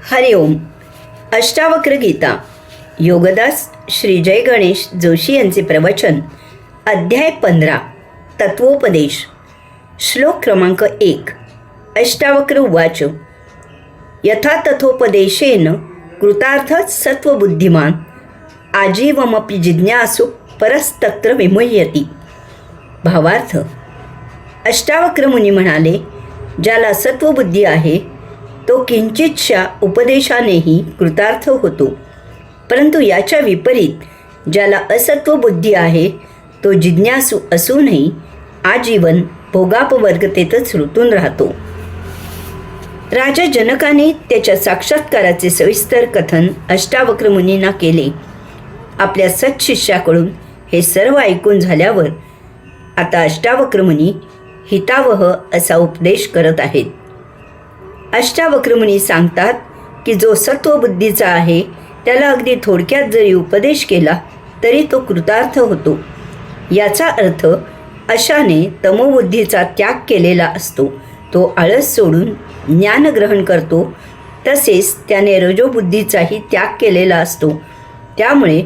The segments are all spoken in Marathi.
हरिओम. अष्टावक्र गीता योगदास श्री जय गणेश जोशी यांचे प्रवचन. अध्याय 15 तत्वोपदेश. श्लोक क्रमांक 1. अष्टावक्र उवाच. यथा तथोपदेशेन कृतार्थ सत्वबुद्धिमान आजीवमपि जिज्ञासु परस्तत्र विमुह्यति. भावार्थ. अष्टावक्र मुनी म्हणाले, ज्याला सत्वबुद्धी आहे तो किंचितशा उपदेशानेही कृतार्थ होतो, परंतु याच्या विपरीत ज्याला असत्वबुद्धी आहे तो जिज्ञासू असूनही आजीवन भोगापवर्गतेतच रुतून राहतो. राजा जनकाने त्याच्या साक्षात्काराचे सविस्तर कथन अष्टावक्र मुनींना केले. आपल्या सत्शिष्याकडून हे सर्व ऐकून झाल्यावर आता अष्टावक्र मुनी हितावह असा उपदेश करत आहेत. अष्टावक्र मुनी सांगतात की जो सत्वबुद्धीचा आहे त्याला अगदी थोडक्यात जरी उपदेश केला तरी तो कृतार्थ होतो. याचा अर्थ अशाने तमोबुद्धीचा त्याग केलेला असतो. तो आळस सोडून ज्ञान ग्रहण करतो. तसेच त्याने रजोबुद्धीचाही त्याग केलेला असतो. त्यामुळे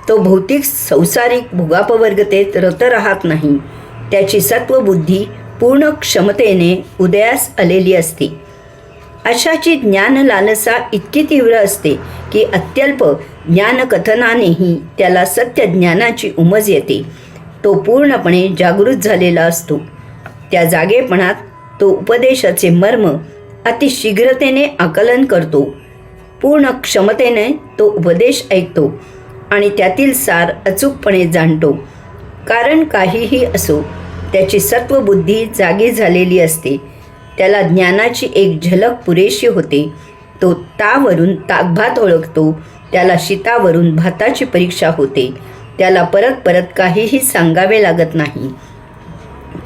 तो भौतिक संसारिक भोगापवर्गतेत रत राहत नाही. त्याची सत्वबुद्धी पूर्ण क्षमतेने उदयास आलेली असते. अशाची ज्ञान लालसा इतकी तीव्र असते की अत्यल्प ज्ञानकथनानेही त्याला सत्य ज्ञानाची उमज येते. तो पूर्णपणे जागृत झालेला असतो. त्या जागेपणात तो उपदेशाचे मर्म अतिशीघ्रतेने आकलन करतो. पूर्ण क्षमतेने तो उपदेश ऐकतो आणि त्यातील सार अचूकपणे जाणतो. कारण काहीही असो, त्याची सत्वबुद्धी जागी झालेली असते. त्याला ज्ञानाची एक झलक पुरेशी होते. तो तावरून ताकभात ओळखतो. त्याला शीतावरून भाताची परीक्षा होते. त्याला परत परत काहीही सांगावे लागत नाही,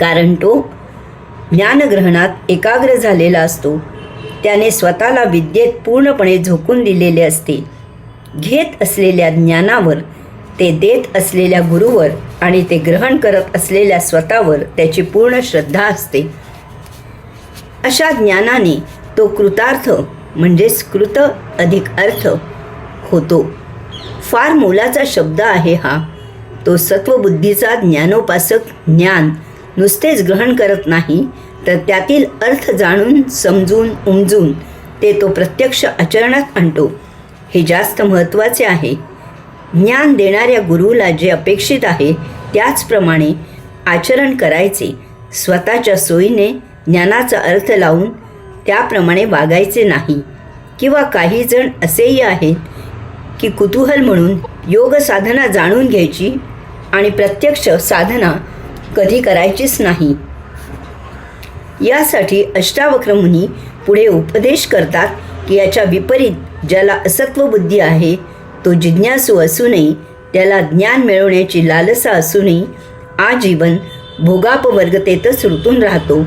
कारण तो ज्ञानग्रहणात एकाग्र झालेला असतो. त्याने स्वतःला विद्येत पूर्णपणे झोकून दिलेले असते. घेत असलेल्या ज्ञानावर, ते देत असलेल्या गुरुवर आणि ते ग्रहण करत असलेल्या स्वतःवर त्याची पूर्ण श्रद्धा असते. अशा ज्ञानाने तो कृतार्थ म्हणजेच कृत अधिक अर्थ होतो. फार मोलाचा शब्द आहे हा. तो सत्वबुद्धीचा ज्ञानोपासक ज्ञान नुसतेच ग्रहण करत नाही, तर त्यातील अर्थ जाणून समजून उमजून ते तो प्रत्यक्ष आचरणात आणतो. हे जास्त महत्त्वाचे आहे. ज्ञान देणाऱ्या गुरुला जे अपेक्षित आहे त्याचप्रमाणे आचरण करायचे. स्वतःच्या सोयीने ज्ञानाचा अर्थ लावून त्याप्रमाणे वागायचे नाही. किंवा काही जण असेही आहेत की कुतूहल म्हणून योग साधना जाणून घ्यायची आणि प्रत्यक्ष साधना कधी करायचीच नाही. यासाठी अष्टावक्र मुनी पुढे उपदेश करतात की याच्या विपरीत ज्याला असत्वबुद्धी आहे तो जिज्ञासू असूनही, त्याला ज्ञान मिळवण्याची लालसा असूनही आजीवन भोगापवर्गतेतच रुतून राहतो.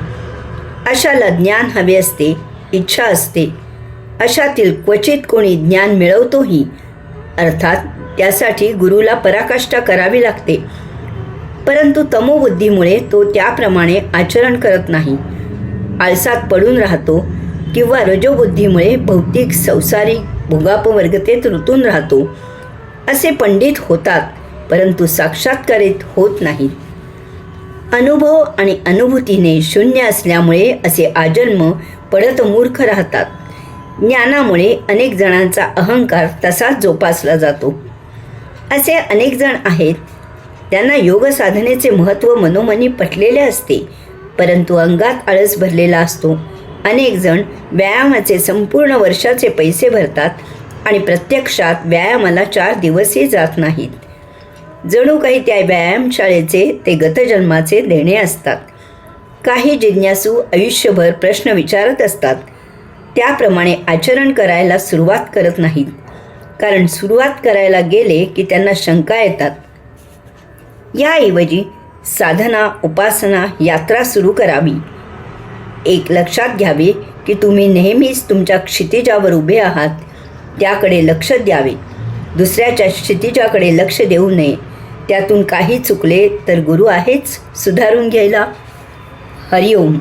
अशाला ज्ञान हवे असते, इच्छा असते. अशातील क्वचित कोणी ज्ञान मिळवतोही, अर्थात त्यासाठी गुरुला पराकाष्ठा करावी लागते. परंतु तमोबुद्धीमुळे तो त्याप्रमाणे आचरण करत नाही, आळसात पडून राहतो. किंवा रजोबुद्धीमुळे भौतिक संसारिक भोगापवर्गतेत रुतून राहतो. असे पंडित होतात, परंतु साक्षात्कारित होत नाहीत. अनुभव आणि अनुभूतीने शून्य असल्यामुळे असे आजन्म पडत मूर्ख राहतात. ज्ञानामुळे अनेक जणांचा अहंकार तसाच जोपासला जातो. असे अनेक जण आहेत, त्यांना योग साधनेचे महत्त्व मनोमनी पटलेले असते, परंतु अंगात आळस भरलेला असतो. अनेक जण व्यायामाचे संपूर्ण वर्षाचे पैसे भरतात आणि प्रत्यक्षात व्यायामाला 4 दिवसही जात नाहीत. जणू काही त्या व्यायामशाळेचे ते गतजन्माचे देणे असतात. काही जिज्ञासू आयुष्यभर प्रश्न विचारत असतात, त्याप्रमाणे आचरण करायला सुरुवात करत नाहीत. कारण सुरुवात करायला गेले की त्यांना शंका येतात. याऐवजी साधना, उपासना, यात्रा सुरू करावी. एक लक्षात घ्यावे की तुम्ही नेहमीच तुमच्या क्षितिजावर उभे आहात, त्याकडे लक्ष द्यावे. दुसऱ्याच्या क्षितिजाकडे लक्ष देऊ नये. त्यातून काही चुकले तर गुरु आहेच सुधारून घ्यायला. हरिओम.